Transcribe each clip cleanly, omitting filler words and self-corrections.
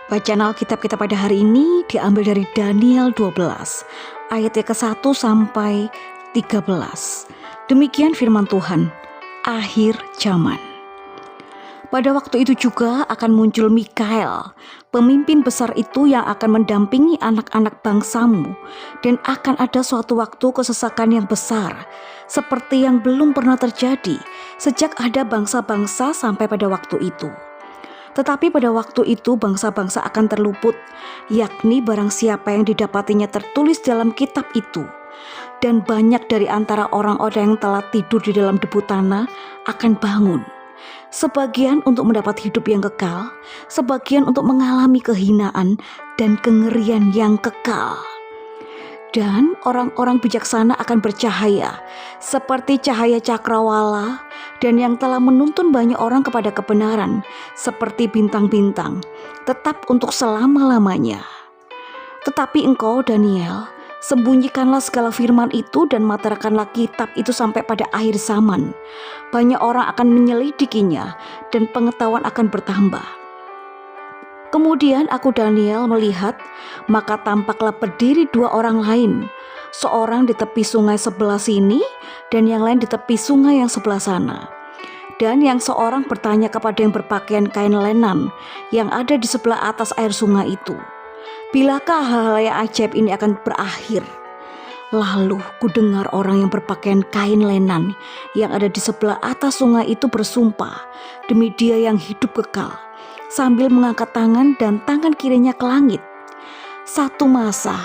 Bacaan Alkitab kita pada hari ini diambil dari Daniel 12 ayat ke-1 sampai 13. Demikian firman Tuhan, akhir zaman. Pada waktu itu juga akan muncul Mikael, pemimpin besar itu yang akan mendampingi anak-anak bangsamu, dan akan ada suatu waktu kesesakan yang besar, seperti yang belum pernah terjadi sejak ada bangsa-bangsa sampai pada waktu itu. Tetapi pada waktu itu bangsa-bangsa akan terluput, yakni barang siapa yang didapatinya tertulis dalam kitab itu. Dan banyak dari antara orang-orang yang telah tidur di dalam debu tanah akan bangun. Sebagian untuk mendapat hidup yang kekal, sebagian untuk mengalami kehinaan dan kengerian yang kekal. Dan orang-orang bijaksana akan bercahaya seperti cahaya cakrawala, dan yang telah menuntun banyak orang kepada kebenaran seperti bintang-bintang, tetap untuk selama-lamanya. Tetapi engkau, Daniel, sembunyikanlah segala firman itu dan materkanlah kitab itu sampai pada akhir zaman. Banyak orang akan menyelidikinya dan pengetahuan akan bertambah. Kemudian aku, Daniel, melihat, maka tampaklah berdiri dua orang lain, seorang di tepi sungai sebelah sini dan yang lain di tepi sungai yang sebelah sana. Dan yang seorang bertanya kepada yang berpakaian kain lenan yang ada di sebelah atas air sungai itu, bilakah hal-hal yang ajaib ini akan berakhir? Lalu kudengar orang yang berpakaian kain lenan yang ada di sebelah atas sungai itu bersumpah demi Dia yang hidup kekal, sambil mengangkat tangan dan tangan kirinya ke langit. 1 masa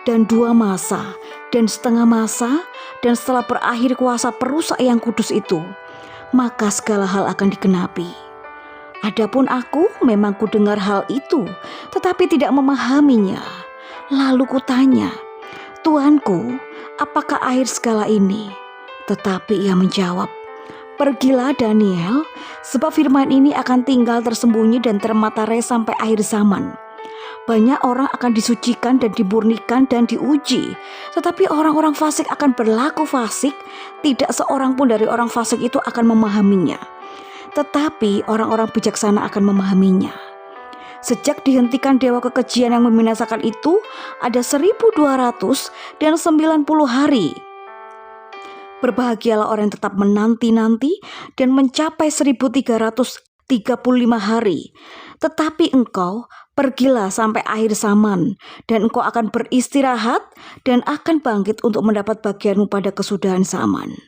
dan 2 masa dan setengah masa, dan setelah berakhir kuasa perusak yang kudus itu, maka segala hal akan digenapi. Adapun aku memang kudengar hal itu, tetapi tidak memahaminya. Lalu kutanya, Tuanku, apakah akhir segala ini? Tetapi ia menjawab, pergilah Daniel, sebab firman ini akan tinggal tersembunyi dan termatarai sampai akhir zaman. Banyak orang akan disucikan dan dimurnikan dan diuji, tetapi orang-orang fasik akan berlaku fasik, tidak seorang pun dari orang fasik itu akan memahaminya. Tetapi orang-orang bijaksana akan memahaminya. Sejak dihentikan dewa kekejian yang membinasakan itu, ada 1290 hari. Berbahagialah orang yang tetap menanti-nanti dan mencapai 1335 hari. Tetapi engkau, pergilah sampai akhir zaman, dan engkau akan beristirahat dan akan bangkit untuk mendapat bagianmu pada kesudahan zaman.